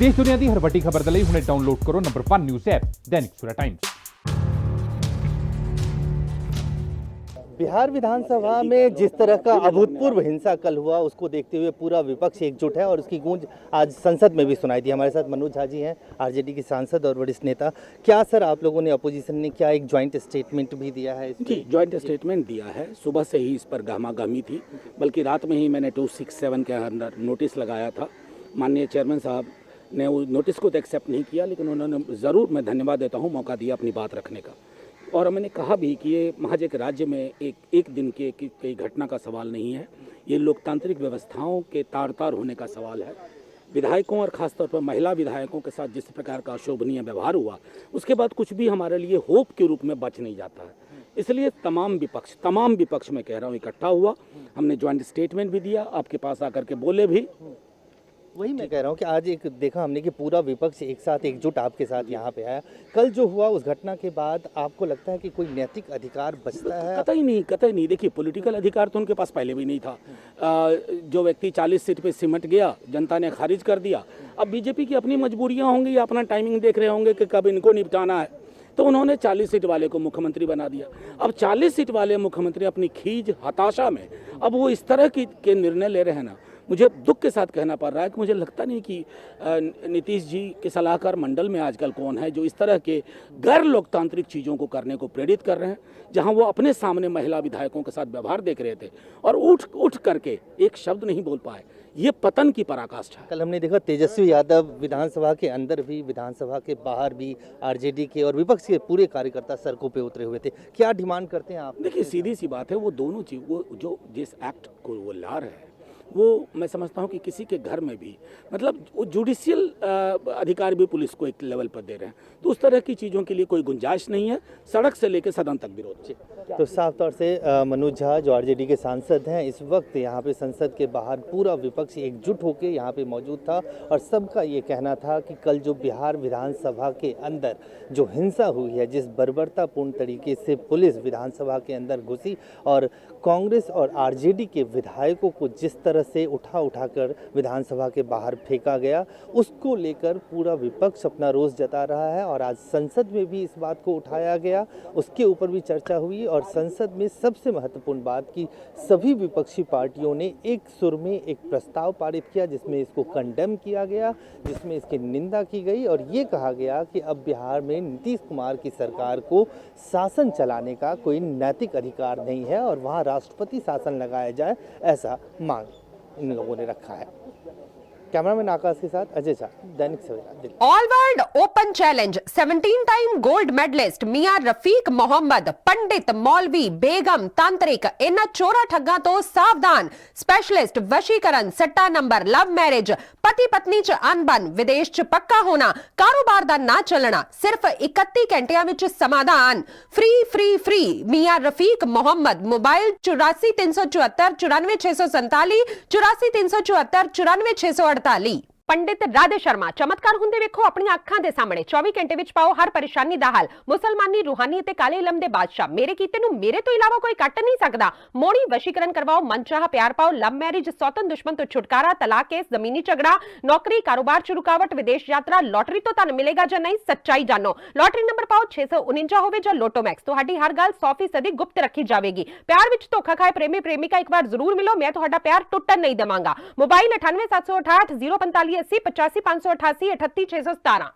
देश दुनिया की हर वड्डी खबर के लिए हुणे डाउनलोड करो number 1 news app Dainik Savera times. Bihar विधानसभा में जिस तरह का अभूतपूर्व हिंसा कल हुआ, उसको देखते हुए पूरा विपक्ष एकजुट है और उसकी गूंज आज संसद में भी सुनाई दी। हमारे साथ मनोज झा जी हैं, आरजेडी के सांसद और वरिष्ठ नेता। क्या सर आप लोगों ने, अपोजिशन ने क्या एक ज्वाइंट स्टेटमेंट भी दिया है? जी, ज्वाइंट स्टेटमेंट दिया है। सुबह से ही इस पर गहमागहमी थी, बल्कि रात में ही मैंने 267 के अंदर नोटिस लगाया था। माननीय चेयरमैन साहब ने उस नोटिस को तो एक्सेप्ट नहीं किया, लेकिन उन्होंने ज़रूर, मैं धन्यवाद देता हूँ, मौका दिया अपनी बात रखने का। और मैंने कहा भी कि ये महज एक राज्य में एक दिन के कई घटना का सवाल नहीं है, ये लोकतांत्रिक व्यवस्थाओं के तार तार होने का सवाल है। विधायकों और ख़ासतौर पर महिला विधायकों के साथ जिस प्रकार का अशोभनीय व्यवहार हुआ, उसके बाद कुछ भी हमारे लिए होप के रूप में बच नहीं जाता है। इसलिए तमाम विपक्ष मैं कह रहा हूँ इकट्ठा हुआ, हमने ज्वाइंट स्टेटमेंट भी दिया, आपके पास आकर के बोले भी। वही मैं कह रहा हूँ कि आज एक देखा हमने कि पूरा विपक्ष एक साथ एकजुट आपके साथ यहाँ पे आया। कल जो हुआ उस घटना के बाद आपको लगता है कि कोई नैतिक अधिकार बचता है? कतई नहीं। देखिए, पॉलिटिकल अधिकार तो उनके पास पहले भी नहीं था। जो व्यक्ति 40 सीट पे सिमट गया, जनता ने खारिज कर दिया। अब बीजेपी की अपनी मजबूरियां होंगी या अपना टाइमिंग देख रहे होंगे कि कब इनको निपटाना है, तो उन्होंने 40 सीट वाले को मुख्यमंत्री बना दिया। अब 40 सीट वाले मुख्यमंत्री अपनी खीज, हताशा में अब वो इस तरह के निर्णय ले रहे हैं ना, मुझे दुख के साथ कहना पड़ रहा है कि मुझे लगता नहीं कि नीतीश जी के सलाहकार मंडल में आजकल कौन है जो इस तरह के गैर लोकतांत्रिक चीज़ों को करने को प्रेरित कर रहे हैं, जहां वो अपने सामने महिला विधायकों के साथ व्यवहार देख रहे थे और उठ करके एक शब्द नहीं बोल पाए। ये पतन की पराकाष्ठा है। कल हमने देखा तेजस्वी यादव विधानसभा के अंदर भी, विधानसभा के बाहर भी आरजेडी के और विपक्ष के पूरे कार्यकर्ता सड़कों पे उतरे हुए थे। क्या डिमांड करते हैं आप? देखिए, सीधी सी बात है, वो दोनों चीज, वो जो जिस एक्ट को वो ला रहे हैं, वो मैं समझता हूँ कि किसी के घर में भी, मतलब वो जुडिशियल अधिकार भी पुलिस को एक लेवल पर दे रहे हैं, तो उस तरह की चीज़ों के लिए कोई गुंजाइश नहीं है। सड़क से लेकर सदन तक विरोध। तो साफ तौर से मनोज झा जो आरजेडी के सांसद हैं, इस वक्त यहाँ पे संसद के बाहर पूरा विपक्ष एकजुट होकर यहाँ पे मौजूद था और सबका ये कहना था कि कल जो बिहार विधानसभा के अंदर जो हिंसा हुई है, जिस बर्बरतापूर्ण तरीके से पुलिस विधानसभा के अंदर घुसी और कांग्रेस और आरजेडी के विधायकों को जिस तरह से उठाकर विधानसभा के बाहर फेंका गया, उसको लेकर पूरा विपक्ष अपना रोष जता रहा है। और आज संसद में भी इस बात को उठाया गया, उसके ऊपर भी चर्चा हुई और संसद में सबसे महत्वपूर्ण बात कि सभी विपक्षी पार्टियों ने एक सुर में एक प्रस्ताव पारित किया, जिसमें इसको कंडेम किया गया, जिसमें इसकी निंदा की गई और ये कहा गया कि अब बिहार में नीतीश कुमार की सरकार को शासन चलाने का कोई नैतिक अधिकार नहीं है और वहाँ राष्ट्रपति शासन लगाया जाए, ऐसा मांग इन लोगों ने रखा है। कैमरामैन आकाश के साथ Ajay Jha, Dainik Savera Delhi. All world open challenge 17 time gold medallist मियां रफीक मोहम्मद, पंडित, मौलवी, बेगम, तांत्रिक, इन चोरा ठग्गा तो सावधान। स्पेशलिस्ट वशीकरण, सट्टा नंबर, लव मैरिज, पति पत्नी च अनबन, विदेश च पक्का होना, कारोबार दा ना चलना, सिर्फ 31 घंटिया विच समाधान। फ्री मियां रफीक मोहम्मद। मोबाइल 84 374 94 647, 84 374 94 648। पंडित राधे शर्मा, चमत्कार ਹੁੰਦੇ ਵੇਖੋ ਆਪਣੀਆਂ ਅੱਖਾਂ ਦੇ ਸਾਹਮਣੇ। 24 ਘੰਟੇ ਵਿੱਚ ਪਾਓ ਹਰ ਪਰੇਸ਼ਾਨੀ ਦਾ ਹੱਲ। ਮੁਸਲਮਾਨੀ, ਰੂਹਾਨੀ ਅਤੇ ਕਾਲੇ ਇਲਮ ਦੇ ਬਾਦਸ਼ਾਹ, ਮੇਰੇ ਕੀਤੇ ਨੂੰ ਮੇਰੇ ਤੋਂ ਇਲਾਵਾ ਕੋਈ ਕੱਟ ਨਹੀਂ ਸਕਦਾ। ਮੋੜੀ ਵਸ਼ੀਕਰਨ ਕਰਵਾਓ, ਮਨਚਾਹਾ ਪਿਆਰ ਪਾਓ, ਲਵ ਮੈਰਿਜ, ਸੌਤਨ ਦੁਸ਼ਮਨ ਤੋਂ ਛੁਟਕਾਰਾ, ਤਲਾਕ ਕੇਸ, ਜ਼ਮੀਨੀ ਝਗੜਾ, ਨੌਕਰੀ, ਕਾਰੋਬਾਰ ਚ ਰੁਕਾਵਟ, ਵਿਦੇਸ਼ ਯਾਤਰਾ, ਲੋਟਰੀ ਤੋਂ ਤੁਹਾਨੂੰ ਮਿਲੇਗਾ ਜਾਂ ਨਹੀਂ, ਸੱਚਾਈ ਜਾਣੋ। ਲੋਟਰੀ ਨੰਬਰ ਪਾਓ 649 ਹੋਵੇ ਜਾਂ ਲੋਟੋ ਮੈਕਸ, ਤੁਹਾਡੀ ਹਰ ਗੱਲ 100% ਗੁਪਤ ਰੱਖੀ ਜਾਵੇਗੀ। ਪਿਆਰ ਵਿੱਚ ਧੋਖਾ ਖਾਏ ਪ੍ਰੇਮੀ ਪ੍ਰੇਮਿਕਾ ਇੱਕ ਵਾਰ ਜ਼ਰੂਰ ਮਿਲੋ, ਮੈਂ ਤੁਹਾਡਾ ਪਿਆਰ ਟੁੱਟਣ ਨਹੀਂ ਦੇਵਾਂਗਾ। मोबाइल 98 768 045 80 85 588 38 617।